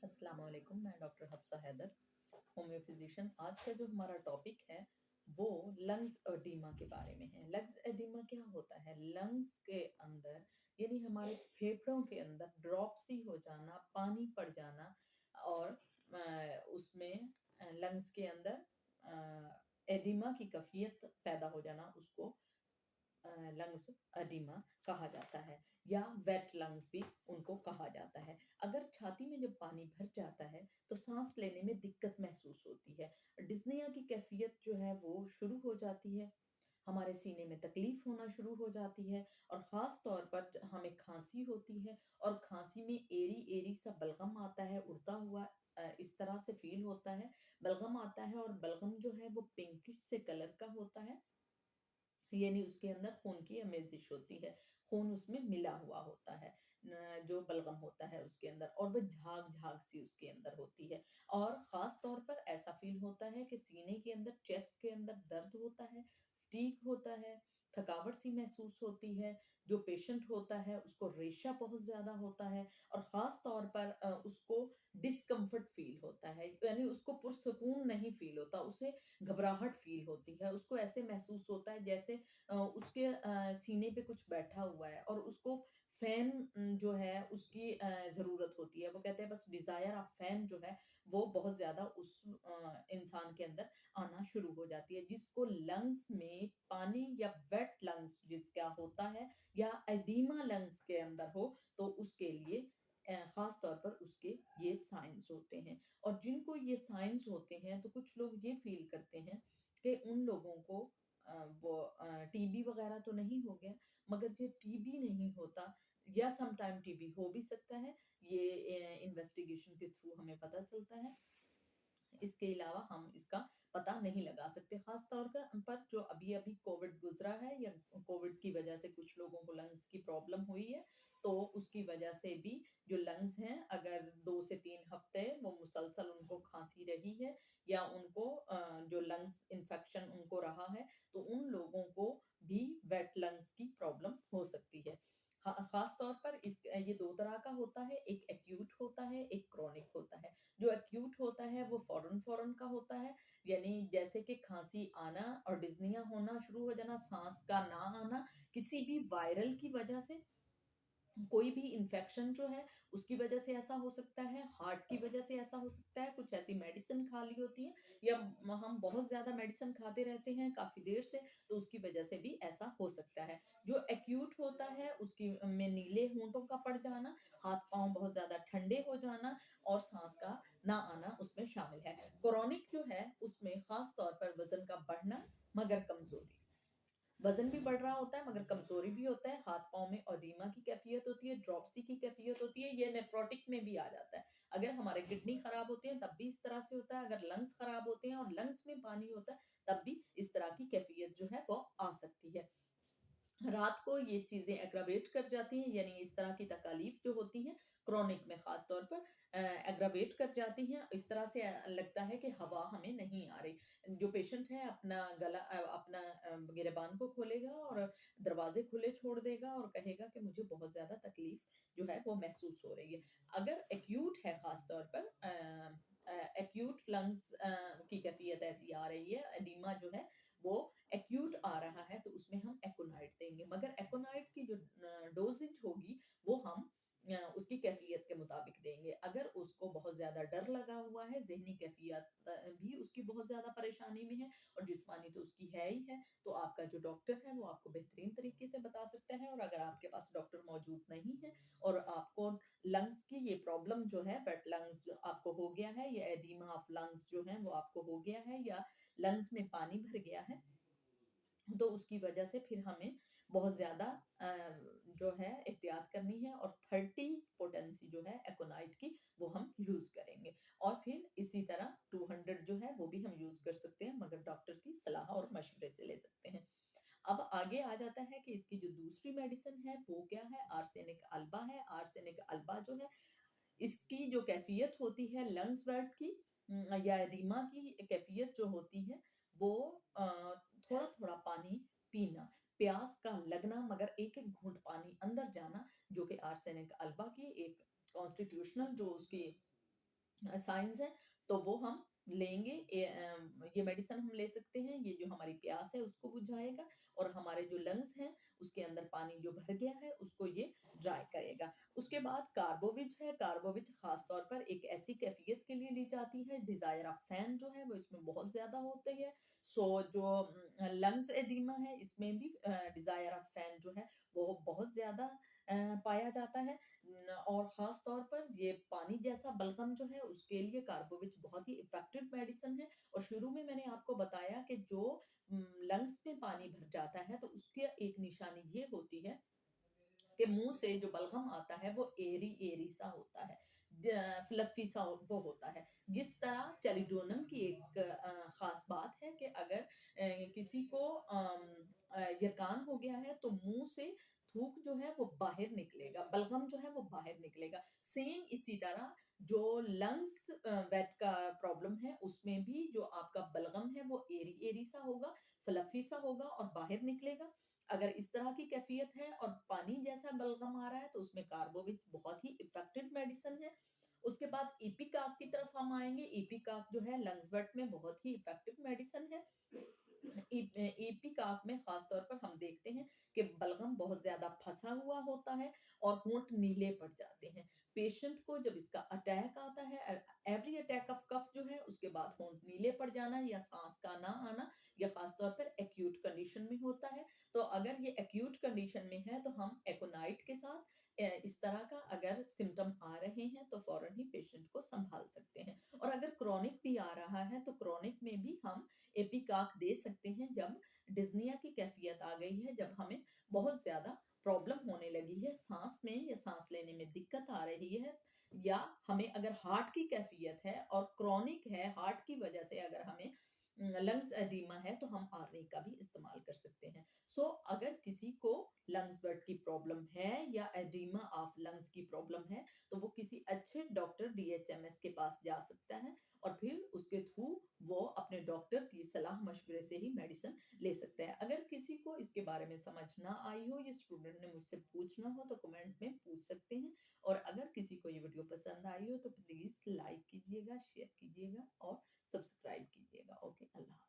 अस्सलाम वालेकुम। मैं doctor Hafsa Haider, homeo physician. आज का जो हमारा टॉपिक है वो लंग्स एडिमा के बारे में है। लंग्स एडिमा क्या होता है? लंग्स के अंदर यानी हमारे फेफड़ों के अंदर ड्रॉपसी हो जाना, पानी पड़ जाना और उसमें लंग्स के अंदर एडिमा की कैफियत पैदा हो जाना, उसको लंग्स एडिमा कहा जाता है या वेट लंग्स भी उनको कहा जाता है। अगर छाती में जब पानी भर जाता है तो सांस लेने में दिक्कत महसूस होती है। डिस्निया की कैफियत जो है वो शुरू हो जाती है। हमारे सीने में तकलीफ होना शुरू हो जाती है और ख़ास तौर पर हमें खांसी होती है और खांसी में एरी एरी सा बलगम आता है उड़ता हुआ, इस तरह से फील होता है। बलगम आता है और बलगम जो है वो पिंकिश से कलर का होता है, यानी उसके अंदर खून की अमेज़िश होती है, खून उसमें मिला हुआ होता है, जो बलगम होता है उसके अंदर, और वो झाग-झाग सी उसके अंदर होती है। और ख़ास तौर पर ऐसा फ़ील होता है कि सीने के अंदर, चेस्ट के अंदर दर्द होता है, फ़टीग होता है, थकावट सी महसूस होती है। जो पेशेंट होता है उसको रेशा बहुत ज़्यादा होता है और ख़ास तौर पर उसको डिस्कम्फ़र्ट फ़ील होता है, यानी उसको पुरसुकून नहीं फ़ील होता, उसे घबराहट फ़ील होती है। उसको ऐसे महसूस होता है जैसे उसके सीने पे कुछ बैठा हुआ है और उसको फ़ैन जो है उसकी ज़रूरत होती है। वो कहते हैं बस डिज़ायर ऑफ फ़ैन जो है वो बहुत ज़्यादा उस इंसान के अंदर आना शुरू हो जाती है। जिसको लंग्स में पानी या वेट लंग्स जिसका होता है या एडिमा लंग्स के अंदर हो, तो उसके लिए ख़ास तौर पर उसके ये साइन्स होते हैं। और जिनको ये साइन्स होते हैं तो कुछ लोग ये फ़ील करते हैं कि उन लोगों को टीबी वगैरह तो नहीं हो गया, मगर ये टीबी नहीं होता या सम टाइम टीबी हो भी सकता है। ये इन्वेस्टिगेशन के थ्रू हमें पता चलता है। इसके अलावा हम इसका पता नहीं लगा सकते। ख़ास तौर का पर जो अभी-अभी कोविड गुज़रा है या कोविड की वज़ह से कुछ लोगों को लंग्स की प्रॉब्लम हुई है, तो उसकी वज़ह से भी जो लंग्स हैं, अगर 2 से 3 हफ़्ते वो मुसलसल उनको खाँसी रही है या उनको जो लंग्स इन्फेक्शन उनको रहा है, तो उन लोगों को भी वेट लंग्स की प्रॉब्लम हो सकती है। ख़ास तौर पर ये 2 तरह का होता है, एक एक्यूट होता है, एक क्रोनिक होता है। जो एक्यूट होता है वो फ़ौरन-फ़ौरन का होता है, यानी जैसे कि खाँसी आना और डिज़्निया होना शुरू हो जाना, साँस का ना आना, किसी भी वायरल की वजह से, कोई भी इन्फेक्शन जो है उसकी वजह से ऐसा हो सकता है, हार्ट की वजह से ऐसा हो सकता है, कुछ ऐसी मेडिसिन खा ली होती है या हम बहुत ज़्यादा मेडिसिन खाते रहते हैं काफ़ी देर से, तो उसकी वजह से भी ऐसा हो सकता है। जो एक्यूट होता है उसकी में नीले होंठों का पड़ जाना, हाथ-पाँव बहुत ज़्यादा ठंडे हो जाना और साँस का ना आना उसमें शामिल है। क्रोनिक जो है उसमें ख़ास तौर पर वज़न का बढ़ना मगर कमज़ोरी। वज़न भी बढ़ रहा होता है मगर कमज़ोरी भी होता है, हाथ-पाँव में एडिमा की कैफ़ियत होती है, ड्रॉपसी की कैफ़ियत होती है, ये नेफ्रोटिक में भी आ जाता है। अगर हमारे किडनी खराब होती है तब भी इस तरह से होता है, अगर लंग्स खराब होते हैं और लंग्स में पानी होता है, तब भी इस तरह की कैफ़ियत जो है वो आ सकती है। रात को ये चीज़ें एग्रावेट कर जाती हैं, यानी इस तरह की तकालीफ जो होती हैं क्रोनिक में ख़ास तौर पर एग्रावेट कर जाती हैं। इस तरह से लगता है कि हवा हमें नहीं आ रही। जो पेशेंट है अपना अपना गिरेबान को खोलेगा और दरवाज़े खुले छोड़ देगा और कहेगा कि मुझे बहुत ज़्यादा तकलीफ़ जो है वो महसूस हो रही है। अगर एक्यूट है ख़ास तौर पर एक्यूट लंग्स की कैफ़ियत ऐसी आ रही है, एडिमा जो है वो एक्यूट आ रहा है, तो उसमें हम एकोनाइट देंगे, मगर एकोनाइट की जो डोज़ेज होगी वो हम उसकी कैफ़ियत के मुताबिक देंगे। अगर उसको बहुत ज़्यादा डर लगा हुआ है, ज़हनी कैफ़ियत भी उसकी बहुत ज़्यादा परेशानी में है और जिस्मानी तो उसकी है ही है, तो आपका जो डॉक्टर है वो आपको बेहतरीन तरीके से बता सकता है। और अगर आपके पास डॉक्टर मौजूद नहीं है और आपको लंग्स की ये प्रॉब्लम जो है, वेट लंग्स जो आपको हो गया है या एडिमा ऑफ लंग्स जो है वो आपको हो गया है या लंग्स में पानी भर गया है, तो उसकी वजह से फिर हमें बहुत ज़्यादा अ, जो है एहतियात करनी है और 30 पोटेंसी जो है एकोनाइट की वो हम यूज़ करेंगे। और फिर इसी तरह 200 जो है वो भी हम यूज़ कर सकते हैं, मगर डॉक्टर की सलाह और मशवरे से ले सकते हैं। अब आगे आ जाता है कि इसकी जो दूसरी मेडिसिन है वो क्या है? आर्सेनिक अल्बा है। आर्सेनिक अल्बा जो है इसकी जो कैफ़ियत होती है लंग्स वर्ड की या एडिमा की कैफ़ियत जो होती है वो अ, थोड़ा-थोड़ा पानी पीना, प्यास का लगना मगर एक-एक घूँट पानी अंदर जाना, जो कि आर्सेनिक अल्बा की एक कॉन्स्टिट्यूशनल जो उसकी साइंस है, तो वो हम लेंगे। ये मेडिसिन हम ले सकते हैं, ये जो हमारी प्यास है उसको बुझाएगा और हमारे जो लंग्स हैं उसके अंदर पानी जो भर गया है उसको ये ड्राई करेगा। उसके बाद कार्बोविज है, कार्बोविज खास तौर पर एक ऐसी कैफियत के लिए ली जाती है, डिजायर ऑफ फैन जो है वो इसमें बहुत ज्यादा होती है। सो जो लंग्स एडिमा है इसमें भी डिजायर ऑफ फैन जो है वो बहुत ज्यादा पाया जाता है। और ख़ास तौर पर ये पानी जैसा बलगम जो है उसके लिए कार्बोविच बहुत ही इफ़ेक्टिव मेडिसिन है। और शुरू में मैंने आपको बताया कि जो लंग्स में पानी भर जाता है तो उसकी एक निशानी ये होती है कि मुँह से जो बलगम आता है वो एरी-एरी सा होता है। फ्लफ़ी सा वो होता है। जिस तरह चेलिडोनम की एक ख़ास बात है कि अगर किसी को यरकान हो गया है तो मुँह से थूक जो है वो बाहर निकलेगा, बलगम जो है वो बाहर निकलेगा। सेम इसी तरह जो लंग्स वेट का प्रॉब्लम है उसमें भी जो आपका बलगम है वो एरी-एरी सा होगा, फ्लफ़ी सा होगा और बाहर निकलेगा। अगर इस तरह की कैफियत है और पानी जैसा बलगम आ रहा है तो उसमें कार्बोविट बहुत ही इफेक्टिव मेडिसिन है। उसके बाद इपिकाक की तरफ हम आएंगे। इपिकाक जो है लंग्स बट में बहुत ही इफेक्टिव मेडिसिन है। एपिकाक में खास तौर पर हम देखते हैं कि बलगम बहुत ज्यादा फंसा हुआ होता है और होंठ नीले पड़ जाते हैं। पेशेंट को जब इसका अटैक आता है, एवरी अटैक ऑफ कफ जो है उसके बाद होंठ नीले पड़ जाना या सांस का ना आना, यह खास तौर पर एक्यूट कंडीशन में होता है। तो अगर ये एक्यूट कंडीशन में है तो हम एकोनाइट के साथ इस तरह का अगर सिम्टम आ रहे हैं तो फौरन ही पेशेंट को संभाल सकते हैं। और अगर क्रॉनिक भी आ रहा है तो क्रॉनिक में भी हम एपिकाक दे सकते हैं जब डिज़्निया की कैफियत आ गई है, जब हमें बहुत ज़्यादा प्रॉब्लम होने लगी है सांस में या सांस लेने में दिक्कत आ रही है, या हमें अगर हार्ट की कैफियत है और क्रॉनिक है हार्ट की वजह से अगर हमें लंग्स एडिमा है तो हम आरनी का भी इस्तेमाल कर सकते हैं। अगर किसी को लंग्स बर्ड की प्रॉब्लम है या एडिमा ऑफ लंग्स की प्रॉब्लम है तो वो किसी अच्छे डॉक्टर डीएचएमएस के पास जा सकता है और फिर उसके थ्रू वो अपने डॉक्टर की सलाह मशवरे से ही मेडिसिन ले सकते हैं। अगर किसी को इसके बारे में समझ ना आई हो या स्टूडेंट ने मुझसे पूछना हो तो कमेंट में पूछ सकते हैं। और अगर किसी को ये वीडियो पसंद आई हो तो प्लीज लाइक कीजिएगा, शेयर कीजिएगा और सब्सक्राइब कीजिएगा। ओके, अल्लाह।